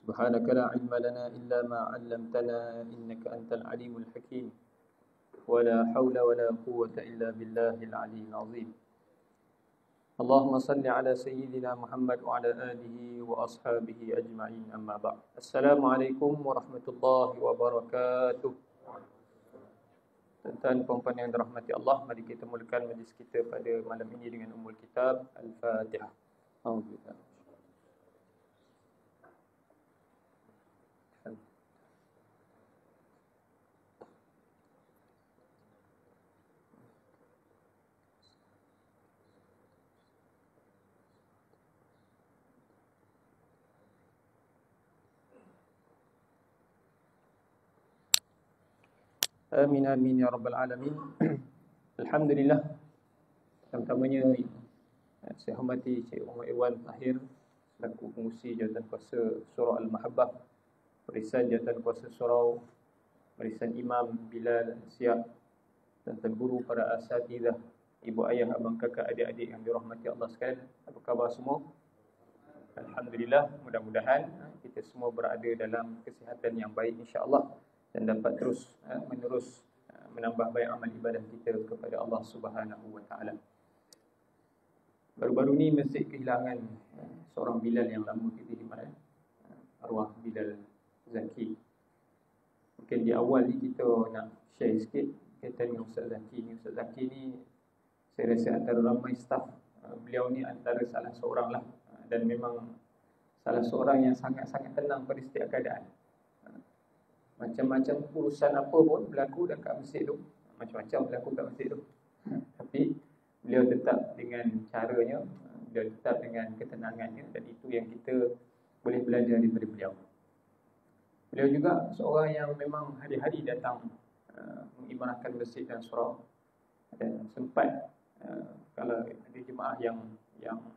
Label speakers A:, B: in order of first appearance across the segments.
A: سبحانك لا علم لنا إلا ما علمتنا إنك أنت العليم الحكيم ولا حول ولا قوة إلا بالله العلي العظيم. اللهم صل على سيدنا محمد وعلى آله وأصحابه أجمعين أما بعد. السلام عليكم ورحمة الله وبركاته. Tuan-tuan puan-puan yang dirahmati Allah, mari kita mulakan majlis kita pada malam ini dengan Ummul Kitab Al-Fatihah. Alhamdulillah. Amin amin ya rabbal alamin. Alhamdulillah. Pertama-tamanya saya hormati Cik Umar Irwan Tahir selaku pengurusi Jawatan Kuasa Surau Al-Mahabbah, Perisan Jawatan Kuasa Surau, Perisan Imam Bilal Siap, dan Tuan Guru, para asatidzah, ibu ayah, abang kakak, adik-adik yang dirahmati Allah sekalian. Apa khabar semua? Alhamdulillah, mudah-mudahan kita semua berada dalam kesihatan yang baik insya-Allah dan dapat terus menerus menambah baik amal ibadah kita kepada Allah Subhanahu wa taala. Baru-baru ni masjid kehilangan seorang Bilal yang lama kita khidmat, arwah Bilal Zaki. Mungkin di awal ni kita nak share sikit kaitan dengan Ustaz Zaki ni. Ustaz Zaki ni saya rasa antara ramai staf beliau ni antara salah seorang lah, dan memang salah seorang yang sangat-sangat tenang pada setiap keadaan. Macam-macam urusan apa pun berlaku dekat masjid tu, macam-macam berlaku kat masjid tu, tapi beliau tetap dengan caranya, beliau tetap dengan ketenangannya, dan itu yang kita boleh belajar daripada beliau. Beliau juga seorang yang memang hari-hari datang mengimarahkan masjid dan surau, dan sempat kalau ada jemaah yang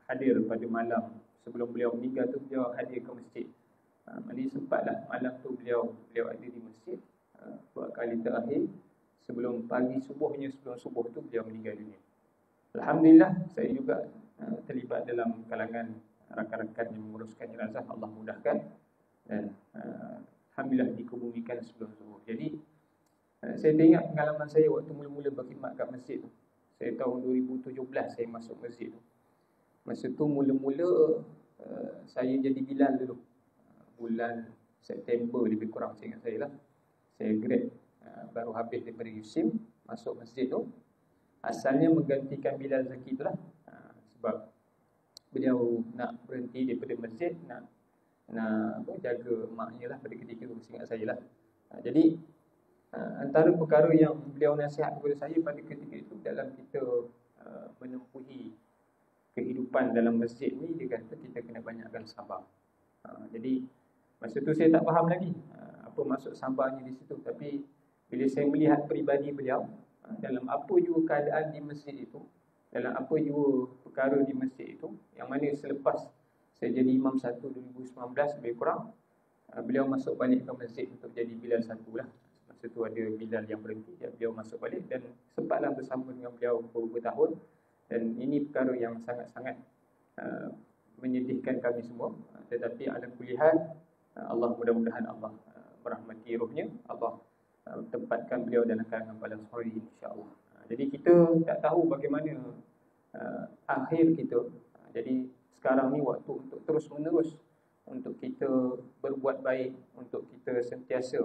A: hadir pada malam sebelum beliau meninggal tu, beliau hadir ke masjid. Ini sempatlah malam tu beliau ada di masjid buat kali terakhir sebelum pagi subuhnya, sebelum subuh tu beliau meninggal dunia. Alhamdulillah, saya juga terlibat dalam kalangan rakan-rakan yang menguruskan jenazah. Allah mudahkan, dan alhamdulillah dikebumikan sebelum subuh. Jadi saya teringat pengalaman saya waktu mula-mula berkhidmat kat masjid tu. Saya tahun 2017 saya masuk masjid tu. Masa tu mula-mula saya jadi Bilal dulu. Bulan September lebih kurang, saya ingat saya lah. Saya grad baru habis daripada USIM, masuk masjid tu. Asalnya menggantikan Bilal Zaki tu lah, sebab beliau nak berhenti daripada masjid, nak jaga maknya lah pada ketika tu, ingat saya lah. Jadi antara perkara yang beliau nasihat kepada saya pada ketika itu, dalam kita menempuhi kehidupan dalam masjid ni, dia kata kita kena banyakkan sabar. Jadi masa tu saya tak faham lagi apa maksud sabarnya di situ. Tapi bila saya melihat peribadi beliau, dalam apa juga keadaan di masjid itu, dalam apa juga perkara di masjid itu, yang mana selepas saya jadi imam 1 2019 lebih kurang, beliau masuk balik ke masjid untuk jadi Bilal 1 lah. Masa tu ada Bilal yang berhenti, beliau masuk balik, dan sempatlah bersama dengan beliau beberapa tahun. Dan ini perkara yang sangat-sangat menyedihkan kami semua. Tetapi ala kulli hal, Allah mudah-mudahan Allah merahmati rohnya, Allah tempatkan beliau dalam kalangan balas khairin insya-Allah. Jadi kita tak tahu bagaimana akhir kita. Jadi sekarang ni waktu untuk terus menerus untuk kita berbuat baik, untuk kita sentiasa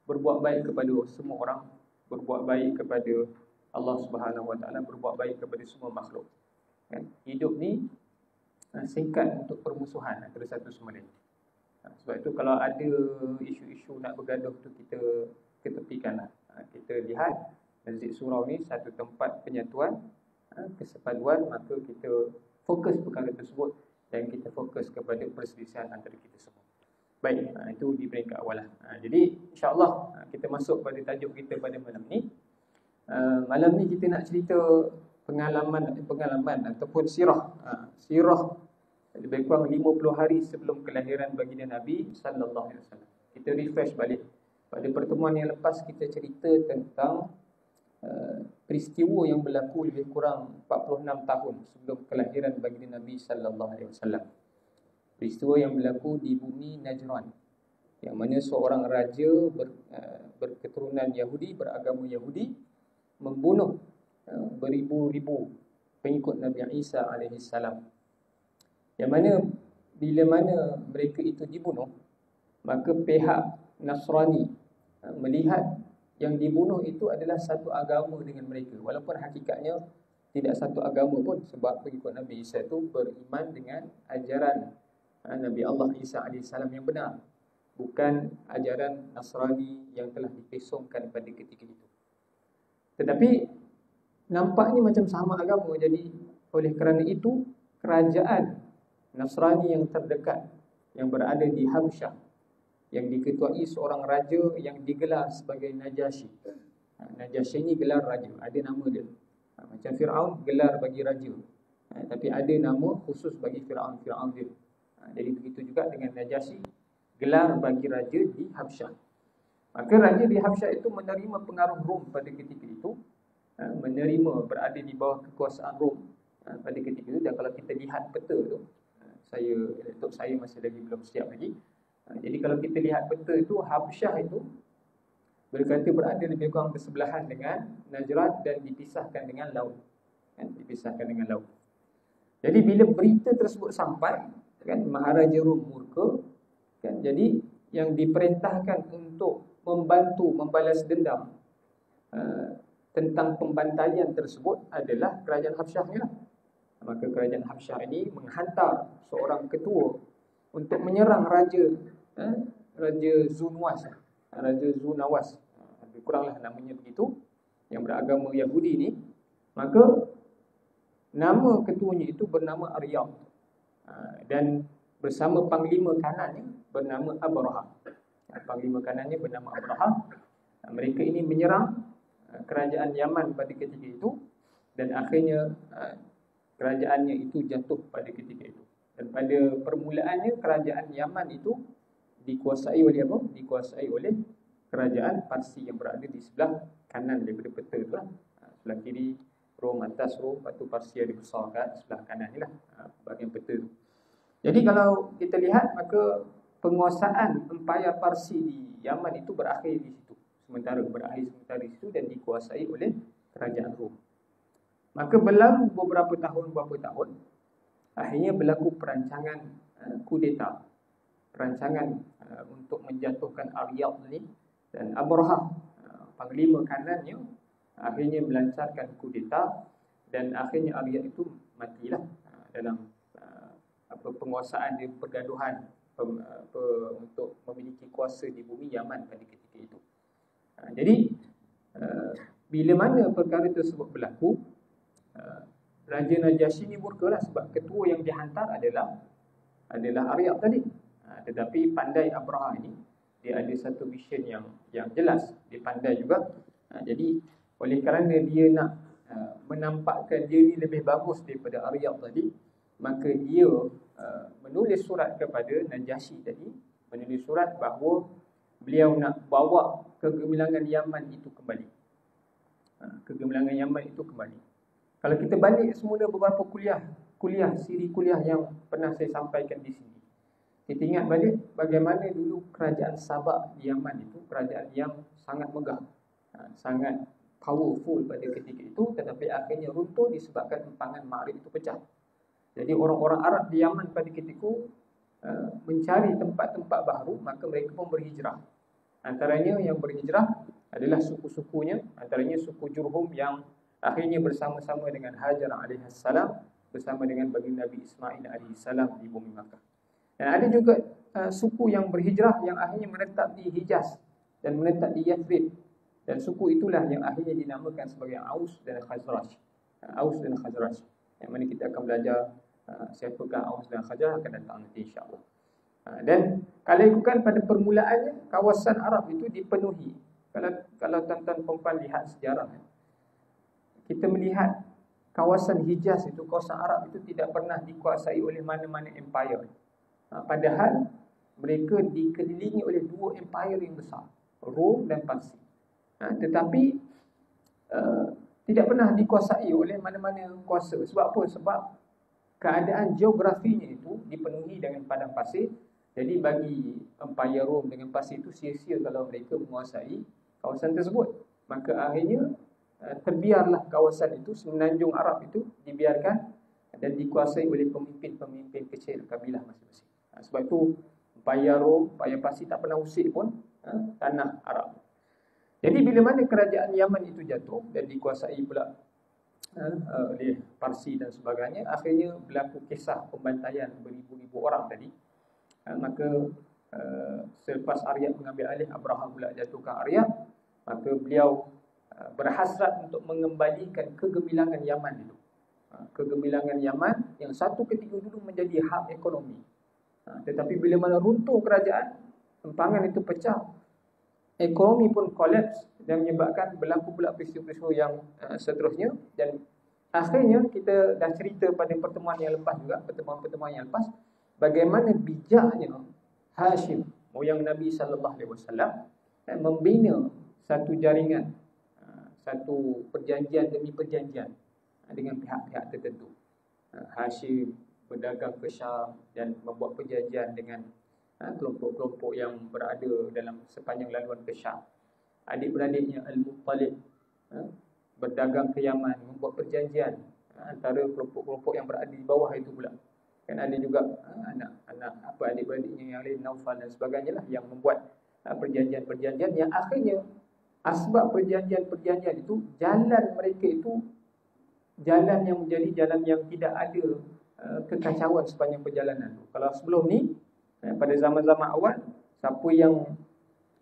A: berbuat baik kepada semua orang, berbuat baik kepada Allah Subhanahu wa taala, berbuat baik kepada semua makhluk. Hidup ni singkat untuk permusuhan antara satu sama lain. Sebab itu kalau ada isu-isu nak bergaduh tu, kita ketepikanlah. Kita lihat Masjid Surau ni satu tempat penyatuan, kesepaduan, maka kita fokus perkara tersebut dan kita fokus kepada perselisihan antara kita semua. Baik, itu di peringkat awal lah. Jadi insya-Allah kita masuk pada tajuk kita pada malam ni. Malam ni kita nak cerita pengalaman ataupun sirah. Sirah lebih kurang 50 hari sebelum kelahiran baginda Nabi sallallahu alaihi wasallam. Kita refresh balik. Pada pertemuan yang lepas kita cerita tentang peristiwa yang berlaku lebih kurang 46 tahun sebelum kelahiran baginda Nabi sallallahu alaihi wasallam. Peristiwa yang berlaku di bumi Najran, yang mana seorang raja berketurunan Yahudi, beragama Yahudi, membunuh beribu-ribu pengikut Nabi Isa alaihissalam. Yang mana bila mana mereka itu dibunuh, maka pihak Nasrani melihat yang dibunuh itu adalah satu agama dengan mereka, walaupun hakikatnya tidak satu agama pun, sebab pengikut Nabi Isa itu beriman dengan ajaran Nabi Allah Isa AS yang benar, bukan ajaran Nasrani yang telah dipesongkan pada ketika itu. Tetapi nampaknya macam sama agama. Jadi oleh kerana itu, kerajaan Nasrani yang terdekat yang berada di Habsyah, yang diketuai seorang raja yang digelar sebagai Najasyi. Najasyi ni gelar raja, ada nama dia. Macam Fir'aun gelar bagi raja, tapi ada nama khusus bagi Fir'aun dia. Jadi begitu juga dengan Najasyi, gelar bagi raja di Habsyah. Maka raja di Habsyah itu menerima pengaruh Rom pada ketika itu, menerima berada di bawah kekuasaan Rom pada ketika itu. Dan kalau kita lihat peta tu, laptop saya masih lagi belum siap lagi. Jadi kalau kita lihat peta itu, Habsyah itu berkata berada lebih kurang bersebelahan dengan Najran dan dipisahkan dengan laut. Dipisahkan dengan laut. Jadi bila berita tersebut sampai, kan, Maharaja Rom murka, kan, jadi yang diperintahkan untuk membantu membalas dendam tentang pembantaian tersebut adalah kerajaan Habsyah ni lah. Maka kerajaan Habsyah ini menghantar seorang ketua untuk menyerang Raja Zunawas, lebih kuranglah namanya begitu, yang beragama Yahudi ni. Maka nama ketuanya itu bernama Aryam, dan bersama panglima kanannya bernama Abraha. Panglima kanannya bernama Abraha. Mereka ini menyerang kerajaan Yaman pada ketika itu, dan akhirnya kerajaannya itu jatuh pada ketika itu. Dan pada permulaannya kerajaan Yaman itu dikuasai oleh apa? Dikuasai oleh kerajaan Parsi yang berada di sebelah kanan daripada peta tu lah. Sebelah kiri Rom, atas Rom, lepas tu Parsi ada besar kat sebelah kanan ni lah, bahagian peta tu. Jadi kalau kita lihat, maka penguasaan Empayar Parsi di Yaman itu berakhir di situ. Berakhir sementara di situ dan dikuasai oleh kerajaan Rom. Maka berlalu beberapa tahun, akhirnya berlaku perancangan kudeta, perancangan untuk menjatuhkan Aryab ni, dan Abraha, panglima kanannya, akhirnya melancarkan kudeta, dan akhirnya Aryab itu matilah dalam penguasaan dia, pergaduhan untuk memiliki kuasa di bumi Yaman pada ketika itu. Jadi bila mana perkara tersebut berlaku, Raja Najasyi ni murka lah, sebab ketua yang dihantar adalah Aryab tadi. Tetapi pandai Abraha ini, dia ada satu vision yang jelas, dia pandai juga. Jadi oleh kerana dia nak menampakkan dia ni lebih bagus daripada Aryab tadi, maka dia menulis surat kepada Najasyi tadi, menulis surat bahawa beliau nak bawa kegemilangan Yaman itu kembali. Kegemilangan Yaman itu kembali. Kalau kita balik semula beberapa siri kuliah yang pernah saya sampaikan di sini, kita ingat balik bagaimana dulu kerajaan Sabak di Yaman itu kerajaan yang sangat megah, sangat powerful pada ketika itu, tetapi akhirnya runtuh disebabkan empangan Ma'rib itu pecah. Jadi orang-orang Arab di Yaman pada ketika itu mencari tempat-tempat baru, maka mereka pun berhijrah. Antaranya yang berhijrah adalah suku-sukunya, antaranya suku Jurhum yang akhirnya bersama-sama dengan Hajar alaihissalam, bersama dengan baginda Nabi Ismail alaihissalam di bumi Makkah. Dan ada juga suku yang berhijrah yang akhirnya menetap di Hijaz dan menetap di Yathrib. Dan suku itulah yang akhirnya dinamakan sebagai Aus dan Khazraj. Aus dan Khazraj, yang mana kita akan belajar siapakah Aus dan Khazraj akan datang nanti insya-Allah. Dan kalau ikutkan pada permulaannya, kawasan Arab itu dipenuhi. Kalau tuan-tuan perempuan lihat sejarah, kita melihat kawasan Hijaz itu, kawasan Arab itu tidak pernah dikuasai oleh mana-mana empire. Padahal mereka dikelilingi oleh dua empire yang besar, Rom dan Parsi. Tetapi tidak pernah dikuasai oleh mana-mana kuasa. Sebab apa? Sebab keadaan geografinya itu dipenuhi dengan padang pasir. Jadi bagi Empire Rom dengan pasir itu sia-sia kalau mereka menguasai kawasan tersebut. Maka akhirnya terbiarlah kawasan itu, semenanjung Arab itu dibiarkan dan dikuasai oleh pemimpin-pemimpin kecil kabilah masing-masing. Sebab itu Empire Rom, Empire Pasir tak pernah usik pun tanah Arab. Jadi bila mana kerajaan Yaman itu jatuh dan dikuasai pula oleh Parsi dan sebagainya, akhirnya berlaku kisah pembantaian beribu-ribu orang tadi. Maka selepas Aryab mengambil alih, Abraham pula jatuhkan Aryab, maka beliau berhasrat untuk mengembalikan kegemilangan Yaman itu. Kegemilangan Yaman yang satu ketika dulu menjadi hub ekonomi. Tetapi bila mana runtuh kerajaan, empangan itu pecah, ekonomi pun kolaps dan menyebabkan berlaku pula peristiwa-peristiwa yang seterusnya. Dan akhirnya kita dah cerita pada pertemuan yang lepas juga, pertemuan-pertemuan yang lepas, bagaimana bijaknya Hashim, moyang Nabi SAW, membina satu jaringan, satu perjanjian demi perjanjian dengan pihak-pihak tertentu. Hashim berdagang ke Syam dan membuat perjanjian dengan kelompok-kelompok yang berada dalam sepanjang laluan ke Syam. Adik-beradiknya Al-Muttalib berdagang ke Yaman, membuat perjanjian antara kelompok-kelompok yang berada di bawah itu pula. Kan ada juga anak-anak adik-beradiknya yang lain, Naufal dan sebagainya lah, yang membuat perjanjian-perjanjian yang akhirnya asbab perjanjian-perjanjian itu, jalan mereka itu jalan yang menjadi jalan yang tidak ada kekacauan sepanjang perjalanan. Kalau sebelum ni, pada zaman-zaman awal, siapa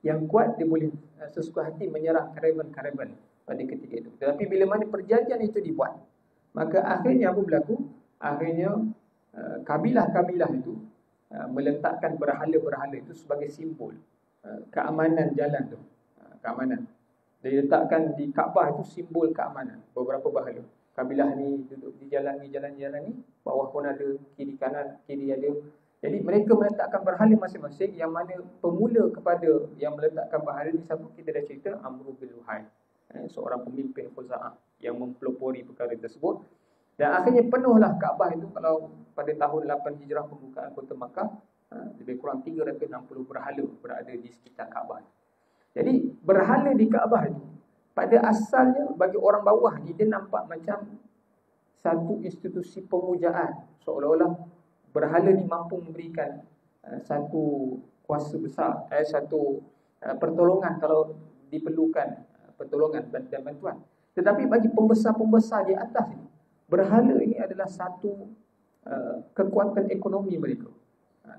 A: yang kuat dia boleh sesuka hati menyerang karavan-karavan pada ketika itu. Tetapi bila mana perjanjian itu dibuat, maka akhirnya apa berlaku? Akhirnya kabilah-kabilah itu meletakkan berhala-berhala itu sebagai simbol keamanan jalan tu. Keamanan. Dia letakkan di Kaabah itu simbol keamanan. Beberapa berhala. Kabilah ni duduk di jalan ni, bawah pun ada, kiri kanan, kiri ada. Jadi mereka meletakkan berhala masing-masing, yang mana pemula kepada yang meletakkan berhala ni siapa? Kita dah cerita, Amr bin Luhai, seorang pemimpin Khuza'ah yang mempelopori perkara tersebut. Dan akhirnya penuhlah Kaabah itu. Kalau pada tahun 8 Hijrah pembukaan kota Makkah, lebih kurang 360 berhala berada di sekitar Kaabah. Jadi berhala di Kaabah itu pada asalnya bagi orang bawah ni, dia nampak macam satu institusi pemujaan, seolah-olah berhala ni mampu memberikan satu kuasa besar, satu pertolongan kalau diperlukan pertolongan dan bantuan. Tetapi bagi pembesar-pembesar di atas ini, berhala ini adalah satu kekuatan ekonomi mereka.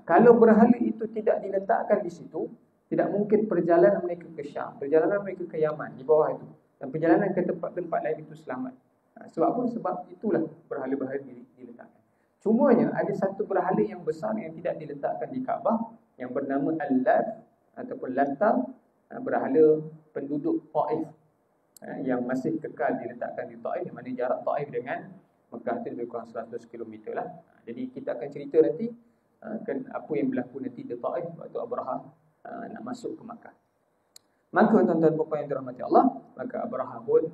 A: Kalau berhala itu tidak diletakkan di situ, tidak mungkin perjalanan mereka ke Syam, perjalanan mereka ke Yaman di bawah itu, dan perjalanan ke tempat-tempat lain itu selamat. Sebab apa? Sebab itulah berhala-berhala diletakkan. Cumanya ada satu berhala yang besar yang tidak diletakkan di Kaabah, yang bernama Al-Lat ataupun Latta, berhala penduduk Taif, yang masih kekal diletakkan di Taif, di mana jarak Taif dengan Mekah itu lebih kurang 100 km lah. Jadi kita akan cerita nanti apa yang berlaku nanti di Taif waktu Abraham nak masuk ke Makkah. Maka tuan-tuan dan puan yang dirahmati Allah, maka Abraham pun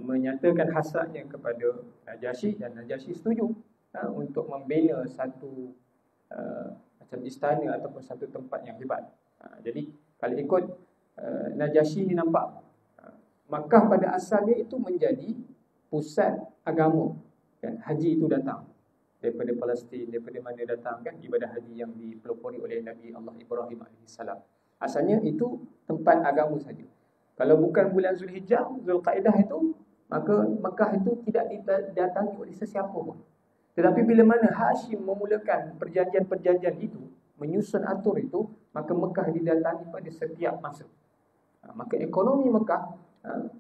A: menyatakan hasratnya kepada Najasyi, dan Najasyi setuju untuk membina satu macam istana ataupun satu tempat yang hebat. Jadi kalau ikut Najasyi ni nampak Makkah pada asalnya itu menjadi pusat agama, kan? Haji itu datang daripada Palestin, daripada mana datang, kan, ibadah haji yang dipelopori oleh Nabi Allah Ibrahim AS. Asalnya itu tempat agama saja. Kalau bukan bulan Zulhijjah, Zulqaidah itu, maka Mekah itu tidak didatangi oleh sesiapa pun. Tetapi bila mana Hashim memulakan perjanjian-perjanjian itu, menyusun atur itu, maka Mekah didatangi pada setiap masa. Maka ekonomi Mekah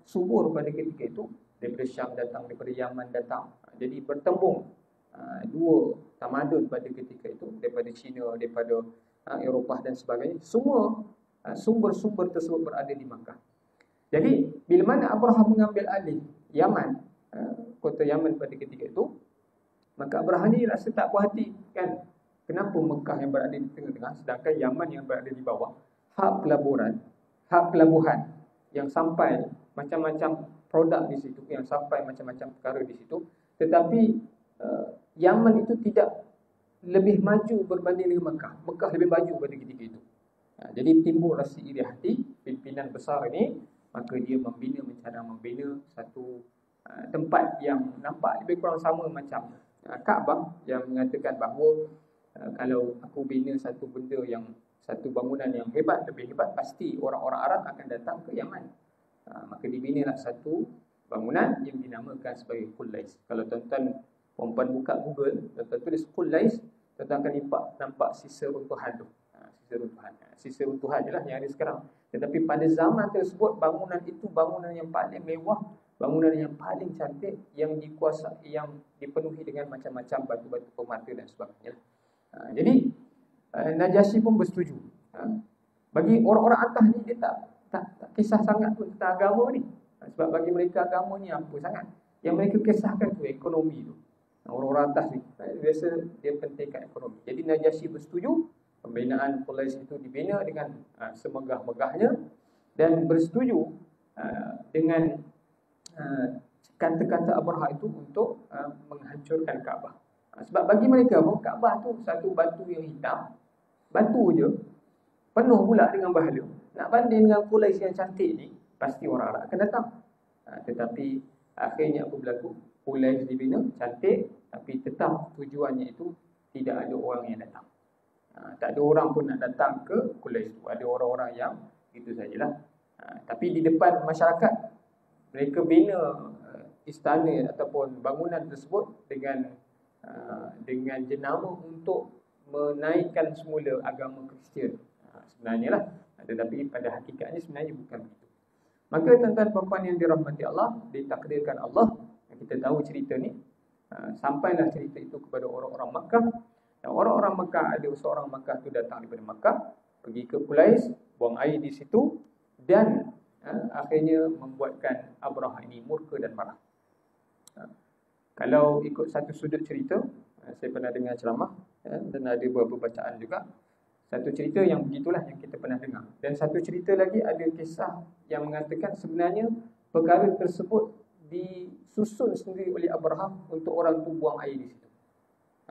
A: subur pada ketika itu. Daripada Syam datang, daripada Yaman datang. Jadi bertembung dua tamadun pada ketika itu, daripada China, daripada Eropah dan sebagainya. Semua sumber-sumber tersebut berada di Makkah. Jadi bila mana Abraham mengambil alih Yaman, kota Yaman pada ketika itu, maka Abraham ni rasa tak puas hati, kan? Kenapa Mekah yang berada di tengah-tengah, sedangkan Yaman yang berada di bawah? Hak pelabuhan yang sampai macam-macam produk di situ, yang sampai macam-macam perkara di situ. Tetapi Yaman itu tidak lebih maju berbanding dengan Mekah. Mekah lebih maju pada ketika itu. Jadi timbul rasa iri hati pimpinan besar ini, maka dia mencadang membina satu tempat yang nampak lebih kurang sama macam Kaabah, yang mengatakan bahawa kalau aku bina satu bangunan yang hebat, lebih hebat, pasti orang-orang Arab akan datang ke Yaman. Maka dibinalah satu bangunan yang dinamakan sebagai Qulais. Kalau tuan-tuan perempuan buka Google, tuan-tuan tulis Qulais, tuan-tuan akan nampak sisa runtuhan tu. Sisa runtuhan je lah yang ada sekarang. Tetapi pada zaman tersebut, bangunan itu bangunan yang paling mewah, bangunan yang paling cantik, yang dipenuhi dengan macam-macam batu-batu permata dan sebagainya. Jadi Najasyi pun bersetuju. Bagi orang-orang atas ni, dia tak kisah sangat pun tentang agama ni. Sebab bagi mereka agama ni apa sangat. Yang mereka kisahkan tu ekonomi tu. Orang-orang atas ni biasa dia pentingkan ekonomi. Jadi Najasyi bersetuju pembinaan Qulais itu dibina dengan semegah-megahnya, dan bersetuju dengan kata-kata Abraha itu untuk menghancurkan Kaabah. Sebab bagi mereka pun Kaabah tu satu batu yang hitam, batu je, penuh pula dengan bahala. Nak banding dengan Qulais yang cantik ni, pasti orang Arab akan datang. Tetapi akhirnya apa berlaku? Qulais dibina, cantik, tapi tetap tujuannya itu tidak ada orang yang datang. Tak ada orang pun nak datang ke Qulais itu. Ada orang-orang yang itu sajalah. Tapi di depan masyarakat, mereka bina istana ataupun bangunan tersebut dengan jenama untuk menaikkan semula agama Kristian. Sebenarnya lah. Tetapi pada hakikatnya sebenarnya bukan begitu. Maka tuan-tuan puan-puan yang dirahmati Allah, ditakdirkan Allah, kita tahu cerita ni, sampailah cerita itu kepada orang-orang Makkah. Dan orang-orang Makkah, ada seorang Makkah tu datang daripada Makkah, pergi ke Qulais, buang air di situ, dan akhirnya membuatkan Abraha ini murka dan marah. Kalau ikut satu sudut cerita, saya pernah dengar ceramah, dan ada beberapa bacaan juga, satu cerita yang begitulah yang kita pernah dengar. Dan satu cerita lagi, ada kisah yang mengatakan sebenarnya perkara tersebut disusun sendiri oleh Abraha untuk orang tu buang air di situ.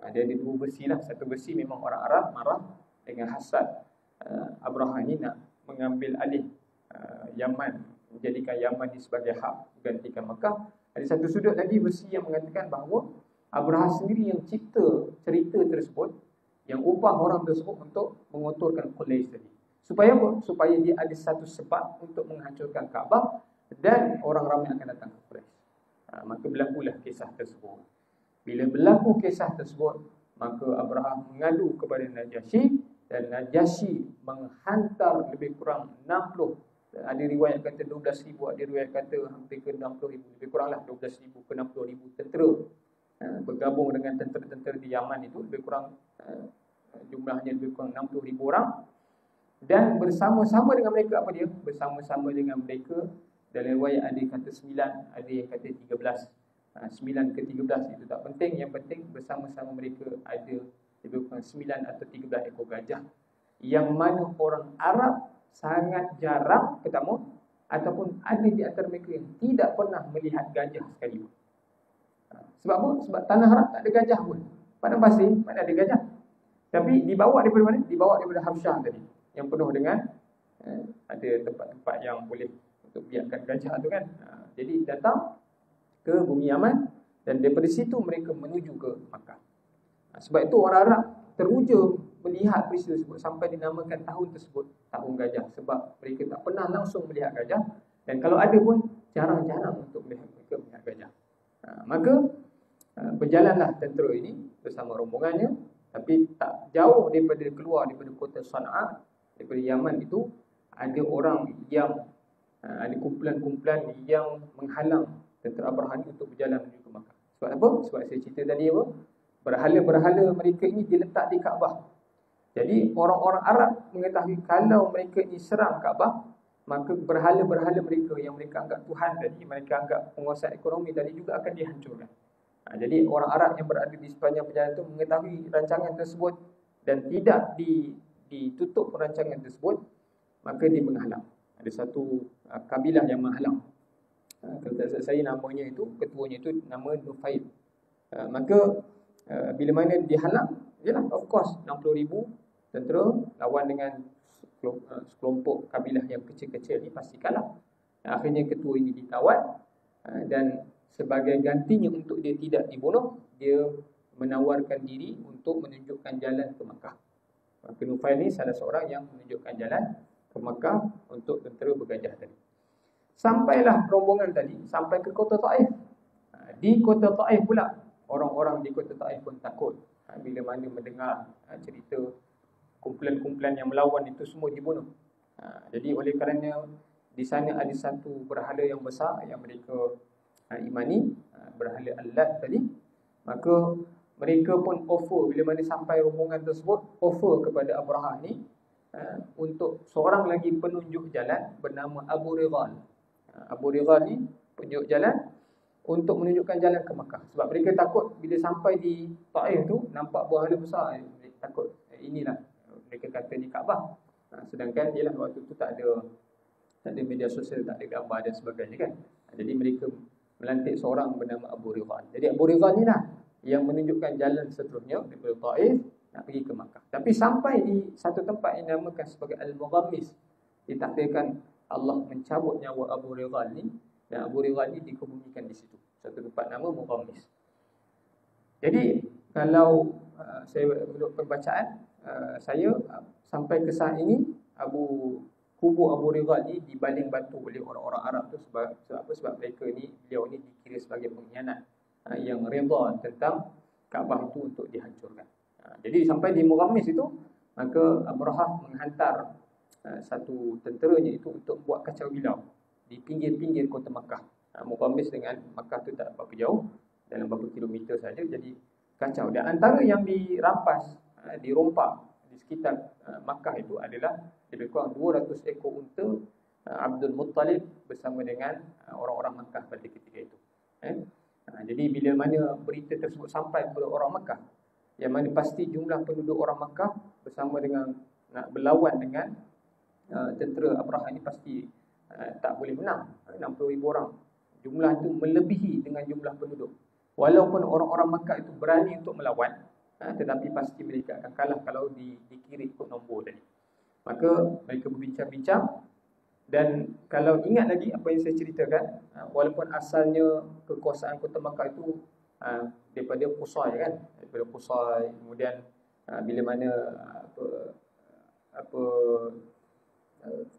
A: Dia ada dua versi lah. Satu versi memang orang Arab marah dengan hasad Abraha ini nak mengambil alih Yaman, menjadikan Yaman ini sebagai hak, gantikan Mekah. Ada satu sudut lagi versi yang mengatakan bahawa Abraha sendiri yang cipta cerita tersebut, yang upah orang tersebut untuk mengotorkan Qulais tadi. Supaya apa? Supaya dia ada satu sebab untuk menghancurkan Kaabah dan orang ramai akan datang ke Qulais. Maka berlakulah kisah tersebut. Bila berlaku kisah tersebut, maka Abraha mengadu kepada Najasyi, dan Najasyi menghantar lebih kurang 60, ada riwayat kata 12,000, ada riwayat kata hampir ke 60,000, lebih kuranglah 12,000 ke 60,000 tentera bergabung dengan tentera-tentera di Yaman itu, lebih kurang jumlahnya lebih kurang 60,000 orang. Dan bersama-sama dengan mereka apa dia? Bersama-sama dengan mereka, dalam riwayat ada yang kata 9, ada yang kata 13. 9 ke 13 itu tak penting. Yang penting bersama-sama mereka ada lebih kurang 9 atau 13 ekor gajah, yang mana orang Arab sangat jarang ketemu, ataupun ada di antara mereka yang tidak pernah melihat gajah sekali pun. Sebab apa? Sebab tanah Arab tak ada gajah pun. Padang pasir mana ada gajah. Tapi dibawa daripada mana? Dibawa daripada Habsyah tadi, yang penuh dengan ada tempat-tempat yang boleh untuk biarkan gajah tu kan. Jadi datang ke bumi Yaman, dan daripada situ mereka menuju ke Makkah. Sebab itu orang Arab teruja melihat peristiwa tersebut, sampai dinamakan tahun tersebut tahun gajah, sebab mereka tak pernah langsung melihat gajah, dan kalau ada pun jarang-jarang untuk melihat gajah. Maka berjalanlah tentera ini bersama rombongannya, tapi tak jauh daripada keluar daripada kota Sana'a, daripada Yaman itu, ada orang yang ada kumpulan-kumpulan yang menghalang tentera Abraha ini untuk berjalan menuju ke Makkah. Sebab apa? Sebab saya cerita tadi apa? Berhala-berhala mereka ini diletak di Kaabah. Jadi orang-orang Arab mengetahui kalau mereka ini serang Kaabah, maka berhala-berhala mereka yang mereka anggap Tuhan tadi, mereka anggap penguasa ekonomi tadi juga akan dihancurkan. Jadi orang Arab yang berada di sepanjang perjalanan itu mengetahui rancangan tersebut dan tidak ditutup rancangan tersebut, maka dia menghalang. Ada satu kabilah yang menghalang. Kalau tak salah saya namanya itu, ketuanya itu nama Nufail. Maka bila mana dihalang, yalah of course 60,000 tentera lawan dengan sekelompok kabilah yang kecil-kecil ni pasti kalah. Akhirnya ketua ini ditawan, dan sebagai gantinya untuk dia tidak dibunuh, dia menawarkan diri untuk menunjukkan jalan ke Makkah. Maka Nufail ni salah seorang yang menunjukkan jalan ke Makkah untuk tentera bergajah tadi. Sampailah rombongan tadi sampai ke kota Taif. Di kota Taif pula, orang-orang di kota Taif pun takut bila mana mendengar cerita kumpulan-kumpulan yang melawan itu semua dibunuh. Jadi oleh kerana di sana ada satu berhala yang besar yang mereka imani, berhala Allat tadi, maka mereka pun offer, bila mana sampai rombongan tersebut, offer kepada Abraha ni untuk seorang lagi penunjuk jalan bernama Abu Righal. Abu Righal ni penunjuk jalan untuk menunjukkan jalan ke Makkah. Sebab mereka takut bila sampai di Taif tu nampak berhala besar, mereka takut inilah mereka kata di Kaabah. Sedangkan ialah waktu tu tak ada media sosial, tak ada gambar dan sebagainya kan. Jadi mereka melantik seorang bernama Abu Righal. Jadi Abu Righal ni lah yang menunjukkan jalan seterusnya daripada Taif nak pergi ke Makkah. Tapi sampai di satu tempat yang dinamakan sebagai Al-Mughammis, ditakdirkan Allah mencabut nyawa Abu Righal ni, dan Abu Righal ni dikebumikan di situ. Satu tempat nama Mughammis. Jadi kalau saya menurut pembacaan saya sampai ke saat ini, kubur Abu Righal ni dibaling batu oleh orang-orang Arab tu sebab apa? Sebab beliau ni dikira sebagai pengkhianat yang redha tentang Kaabah itu untuk dihancurkan. Jadi sampai di Mughammis itu, maka Abrahah menghantar satu tenteranya itu untuk buat kacau bilau di pinggir-pinggir kota Makkah. Mughammis dengan Makkah tu tak berapa jauh, dalam beberapa kilometer saja. Jadi kacau. Dan antara yang dirampas, dirompak di sekitar Makkah itu adalah lebih kurang 200 ekor unta Abdul Muttalib bersama dengan orang-orang Makkah pada ketika itu. Jadi bila mana berita tersebut sampai kepada orang Makkah, yang mana pasti jumlah penduduk orang Makkah bersama dengan nak berlawan dengan tentera Abrahah ini pasti tak boleh menang. 60,000 orang. Jumlah itu melebihi dengan jumlah penduduk. Walaupun orang-orang Makkah itu berani untuk melawan, tetapi pasti mereka akan kalah kalau dikira ikut nombor tadi. Maka mereka berbincang-bincang, dan kalau ingat lagi apa yang saya ceritakan, walaupun asalnya kekuasaan kota Makkah itu daripada Qusay kan, daripada Qusay, kemudian bila mana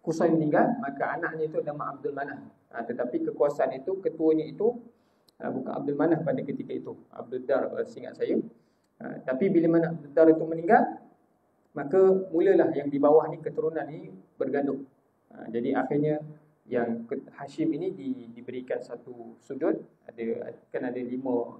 A: Qusay meninggal, maka anaknya itu nama Abdul Manaf. Tetapi kekuasaan itu, ketuanya itu bukan Abdul Manaf pada ketika itu, Abdul Dar, seingat saya. Tapi bila mana Abdul Dar itu meninggal, maka mulalah yang di bawah ni, keturunan ni bergaduh. Jadi akhirnya yang Hashim ini diberikan satu sudut. Ada lima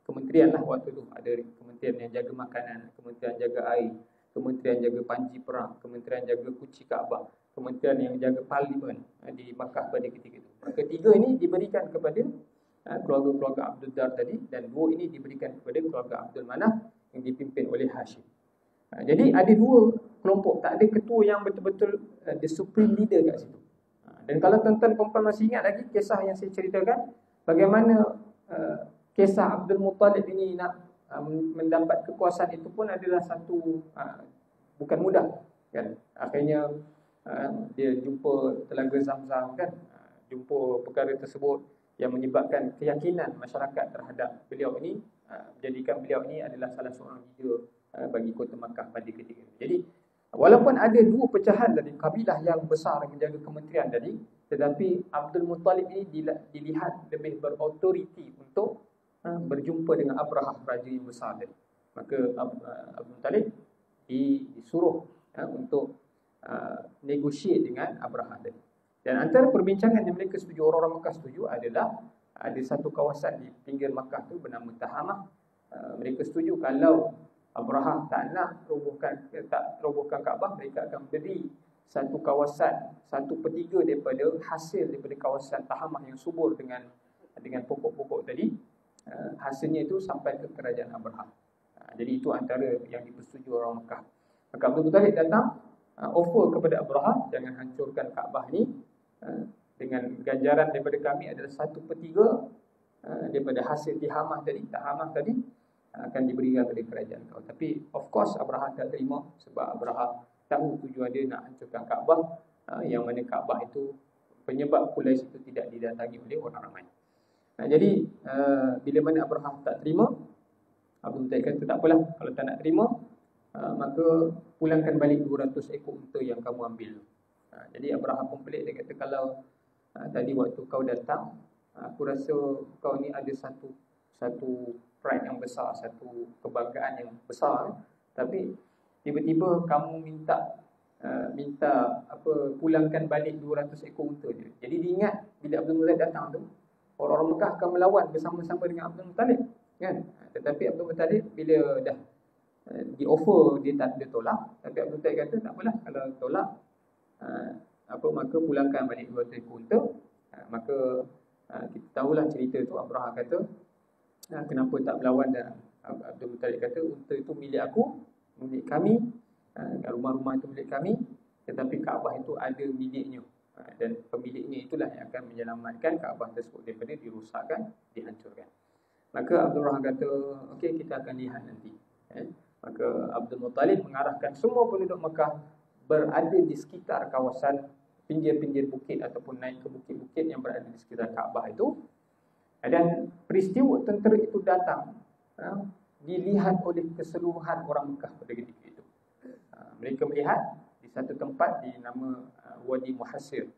A: kementerian lah waktu tu. Ada kementerian yang jaga makanan, kementerian jaga air, kementerian jaga panji perang, kementerian jaga kunci Kaabah, kementerian yang jaga parlimen di Makkah pada ketika itu. Ketiga ini diberikan kepada keluarga-keluarga Abdul Dar tadi, dan dua ini diberikan kepada keluarga Abdul Manaf yang dipimpin oleh Hashim. Jadi ada dua kelompok, tak ada ketua yang betul-betul the supreme leader kat situ. Dan kalau tuan-tuan perempuan masih ingat lagi kisah yang saya ceritakan, bagaimana kisah Abdul Muttalib ini nak mendapat kekuasaan itu pun adalah satu bukan mudah kan. Akhirnya dia jumpa telaga Zamzam kan, jumpa perkara tersebut yang menyebabkan keyakinan masyarakat terhadap beliau ini, menjadikan beliau ini adalah salah seorang leader bagi kota Makkah pada ketika itu. Jadi walaupun ada dua pecahan dari kabilah yang besar yang menjaga kementerian tadi, tetapi Abdul Muttalib ini dilihat lebih berautoriti untuk berjumpa dengan Abrahah, raja yang besar tadi. Maka Abdul Muttalib disuruh untuk negotiate dengan Abrahah tadi. Dan antara perbincangan yang mereka setuju, orang-orang Makkah setuju, adalah ada satu kawasan di pinggir Makkah tu bernama Tahamah. Mereka setuju kalau Abrahah tak nak robohkan Kaabah, mereka akan beri satu kawasan, 1/3 daripada hasil daripada kawasan Tahamah yang subur dengan pokok-pokok tadi, hasilnya itu sampai ke kerajaan Abrahah. Jadi itu antara yang dipersetujui orang Makkah. Maka Abdul Muttalib datang offer kepada Abrahah, jangan hancurkan Kaabah ni, dengan ganjaran daripada kami adalah 1/3 daripada hasil tihamah tadi, tahamah tadi, akan diberikan kepada kerajaan kau. Tapi of course Abraha tak terima, sebab Abraha tahu tujuan dia nak hancurkan Kaabah, yang mana Kaabah itu penyebab Quraisy itu tidak didatangi oleh orang ramai. Jadi bila mana Abraha tak terima, Abdul Muttalib kata tak apalah, kalau tak nak terima, maka pulangkan balik 200 ekor unta yang kamu ambil. Jadi Abraha pun pelik, dia kata kalau tadi waktu kau datang, aku rasa kau ni ada satu pride yang besar, satu kebanggaan yang besar, tapi tiba-tiba kamu minta pulangkan balik 200 ekor unta je. Jadi dia ingat bila Abdul Muttalib datang tu, orang-orang Mekah akan melawan bersama-sama dengan Abdul Muttalib, kan? Tetapi Abdul Muttalib bila dah di offer, dia tak ada tolak. Tapi Abdul Muttalib kata tak apalah, kalau tolak maka pulangkan balik 200 ekor unta. Maka kita tahulah cerita tu. Abraha kata kenapa tak melawan, dan Abdul Muttalib kata unta itu milik aku, milik kami, rumah-rumah itu milik kami, tetapi Kaabah itu ada miliknya, dan pemiliknya itulah yang akan menyelamatkan Kaabah tersebut daripada dirosakkan, dihancurkan. Maka Abdul Rahman kata okey, kita akan lihat nanti. Maka Abdul Muttalib mengarahkan semua penduduk Mekah berada di sekitar kawasan pinggir-pinggir bukit ataupun naik ke bukit-bukit yang berada di sekitar Kaabah itu. Dan peristiwa tentera itu datang dilihat oleh keseluruhan orang Mekah pada ketika itu. Mereka melihat di satu tempat di nama Wadi Muhassir,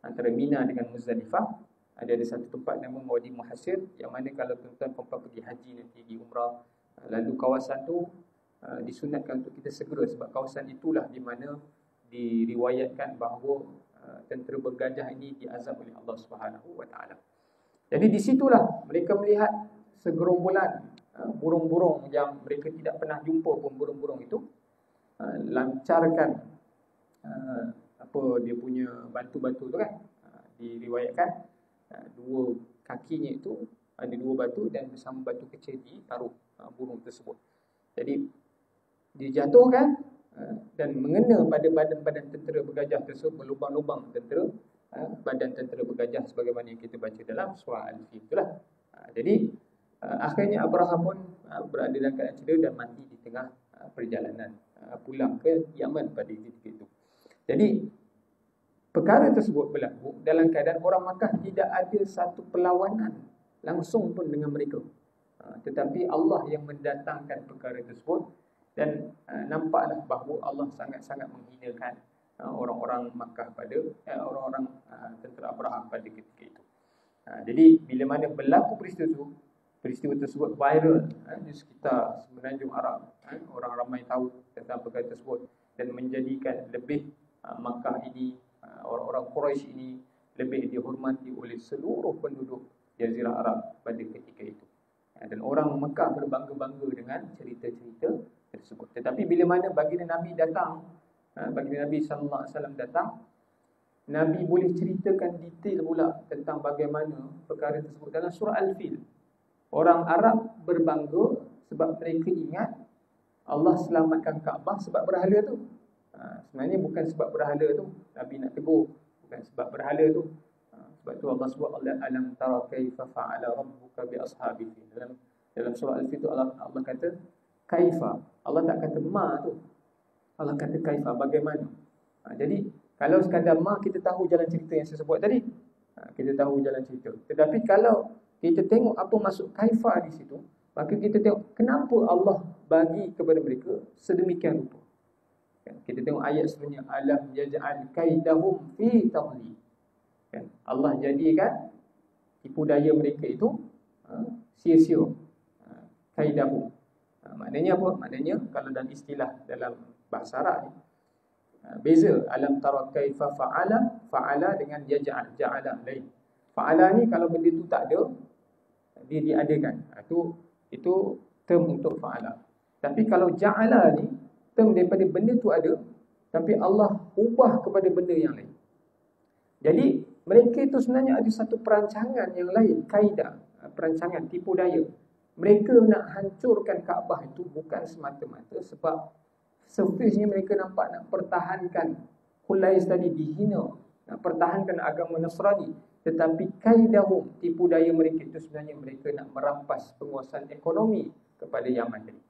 A: antara Mina dengan Muzdalifah. Ada satu tempat nama Wadi Muhassir, yang mana kalau tuan-tuan perempuan pergi haji nanti, di umrah, lalu kawasan tu disunatkan untuk kita segera, sebab kawasan itulah di mana diriwayatkan bahawa tentera bergajah ini diazab oleh Allah Subhanahu wa taala. Jadi di situlah mereka melihat segerombolan burung-burung yang mereka tidak pernah jumpa pun. Burung-burung itu lancarkan dia punya batu-batu tu, kan. Diriwayatkan dua kakinya itu ada dua batu, dan bersama batu kecil ditaruh burung tersebut. Jadi dijatuhkan dan mengena pada badan-badan tentera bergajah tersebut, berlubang-lubang badan tentera bergajah, sebagaimana yang kita baca dalam surah Al-Fil itulah. Jadi akhirnya Abraha pun berada dalam keadaan cedera dan mati di tengah perjalanan pulang ke Yaman pada ketika itu. Jadi perkara tersebut berlaku dalam keadaan orang Makkah tidak ada satu perlawanan langsung pun dengan mereka, tetapi Allah yang mendatangkan perkara tersebut. Dan nampaklah bahawa Allah sangat-sangat menghinakan orang-orang Makkah pada orang-orang tentera Abraha pada ketika itu. Jadi bila mana berlaku peristiwa tersebut viral di sekitar semenanjung Arab, orang ramai tahu tentang perkara tersebut, dan menjadikan lebih Makkah ini, orang-orang Quraisy ini lebih dihormati oleh seluruh penduduk Jazirah Arab pada ketika itu. Dan orang Makkah berbangga-bangga dengan cerita-cerita tersebut. Tetapi bila mana baginda Nabi datang, baginda Nabi sallallahu alaihi wasallam datang, Nabi boleh ceritakan detail pula tentang bagaimana perkara tersebut dalam surah Al-Fil. Orang Arab berbangga sebab mereka ingat Allah selamatkan Kaabah sebab berhala tu. Sebenarnya bukan sebab berhala tu. Nabi nak tegur, bukan sebab berhala tu. Sebab tu Allah sebut alam tara kaifa fa'ala rabbuka bi ashabihi. Dalam surah Al-Fil tu Allah kata kaifa. Allah tak kata ma tu. Allah kata kaifa, bagaimana. Jadi kalau sekadar ma, kita tahu jalan cerita yang saya sebut tadi. Kita tahu jalan cerita. Tetapi kalau kita tengok apa maksud kaifa di situ, maka kita tengok kenapa Allah bagi kepada mereka sedemikian rupa. Kita tengok ayat sebenarnya, alam yaj'al kaidahum fi tadlil. Allah jadikan tipu daya mereka itu sia-sia. Kaidahum. Maknanya apa? Maknanya kalau dalam istilah dalam bahasa Arab ni, beza alam tara kaifa fa'ala dengan ja'ala lain. Fa'ala ni kalau benda tu tak ada, dia diadakan. Itu term untuk fa'ala. Tapi kalau ja'ala ni term daripada benda tu ada, tapi Allah ubah kepada benda yang lain. Jadi mereka itu sebenarnya ada satu perancangan yang lain, kaidah, perancangan tipu daya. Mereka nak hancurkan Kaabah itu bukan semata-mata sebab surface-nya mereka nampak nak pertahankan Quraisy tadi dihina, nak pertahankan agama Nasrani. tetapi kaidahum, tipu daya mereka itu sebenarnya mereka nak merampas penguasaan ekonomi kepada Yaman tadi.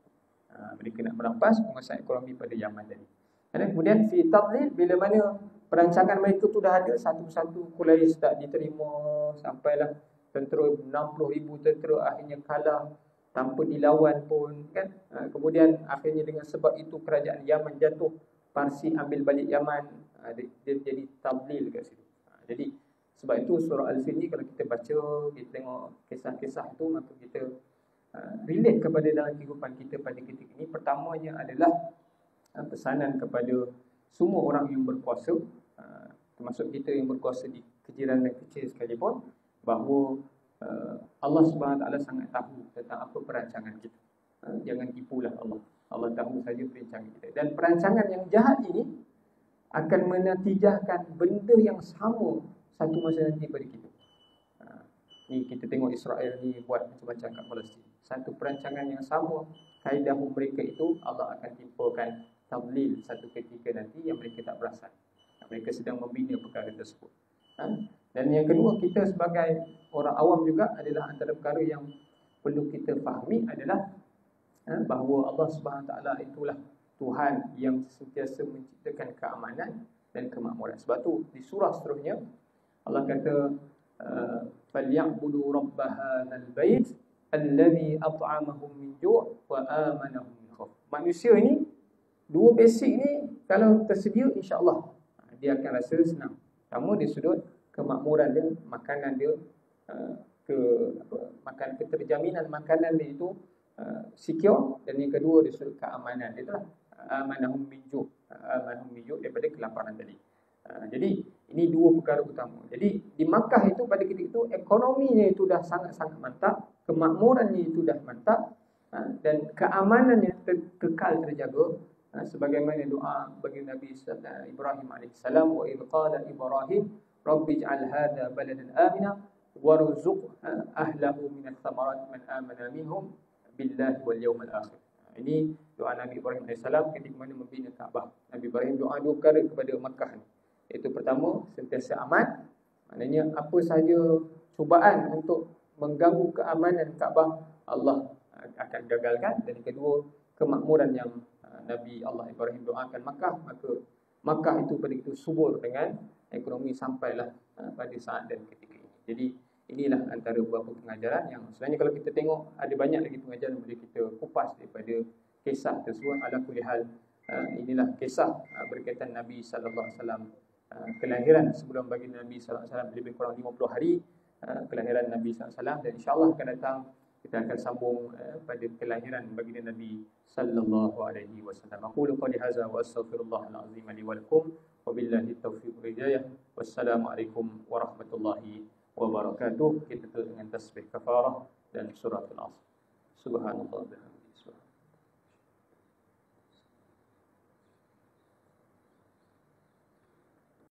A: Mereka nak merampas penguasaan ekonomi pada Yaman tadi. Dan kemudian fi tadlil, bila mana perancangan mereka tu dah ada satu-satu Quraisy tak diterima, sampailah tentera 60,000 tentera akhirnya kalah tanpa dilawan pun kan. Kemudian akhirnya dengan sebab itu kerajaan Yaman jatuh, Parsi ambil balik Yaman. Dia jadi tadlil kat situ. Jadi sebab itu surah Al-Fil ni kalau kita baca, kita tengok kisah-kisah tu, maka kita relate kepada dalam kehidupan kita pada ketika ini. Pertamanya adalah pesanan kepada semua orang yang berkuasa, termasuk kita yang berkuasa di kejiran dan kecil sekalipun, bahawa Allah SWT sangat tahu tentang apa perancangan kita. Jangan tipulah Allah. Allah tahu saja perancangan kita. Dan perancangan yang jahat ini akan menatijahkan benda yang sama satu masa nanti pada kita. Ni kita tengok Israel ni buat macam-macam kat Palestin. Satu perancangan yang sama, kaedah mereka itu Allah akan timpakan tadlil satu ketika nanti yang mereka tak perasan. Mereka sedang membina perkara tersebut. Dan yang kedua, kita sebagai orang awam juga adalah antara perkara yang perlu kita fahami adalah bahawa Allah SWT itulah Tuhan yang sentiasa menciptakan keamanan dan kemakmuran. Sebab tu di surah seterusnya Allah kata فَلْيَعْبُدُوا رَبَّ هَذَا الْبَيْتِ الَّذِي أَطْعَمَهُمْ مِنْ جُوعٍ وَآمَنَهُمْ مِنْ خَوْفٍ. Manusia ni, dua basic ni kalau tersedia, insya-Allah dia akan rasa senang. Pertama, di sudut kemakmuran dia, makanan dia, keterjaminan makanan dia itu secure. Dan yang kedua, di sudut keamanan dia itulah amanahum min ju', daripada kelaparan tadi. Jadi ini dua perkara utama. Jadi di Makkah itu pada ketika itu ekonominya itu dah sangat-sangat mantap, kemakmurannya itu dah mantap, dan keamanannya kekal terjaga, sebagaimana doa bagi Nabi Ibrahim AS, wa idh qala Ibrahim rabbi ij'al hadha baladan amina warzuq ahlahu minats thamarat man amana minhum billahi wal yawmil akhir. Ini doa Nabi Ibrahim AS ketika mana membina Kaabah. Nabi Ibrahim doa dua perkara kepada Makkah ni. Itu pertama, sentiasa aman. Maknanya apa sahaja cubaan untuk mengganggu keamanan Kaabah, Allah akan gagalkan. Dan yang kedua, kemakmuran yang Nabi Allah Ibrahim doakan Makkah, maka Makkah itu pada itu subur dengan ekonomi sampailah pada saat dan ketika ini. Jadi inilah antara beberapa pengajaran yang sebenarnya kalau kita tengok ada banyak lagi pengajaran boleh kita kupas daripada kisah tersebut. Ala kulli hal, inilah kisah berkaitan Nabi sallallahu alaihi wasallam, kelahiran sebelum baginda Nabi sallallahu alaihi wasallam lebih kurang 50 hari, kelahiran Nabi sallallahu alaihi wasallam, dan insya-Allah akan datang kita akan sambung pada kelahiran baginda Nabi sallallahu alaihi wasallam. Aqulu qali hadza wa astaghfirullahal azim li wa lakum wa billahi taufiq wal hidayah. Wassalamualaikum warahmatullahi wabarakatuh. Kita tutup dengan tasbih kafarah dan suratul Asr. Subhanallah.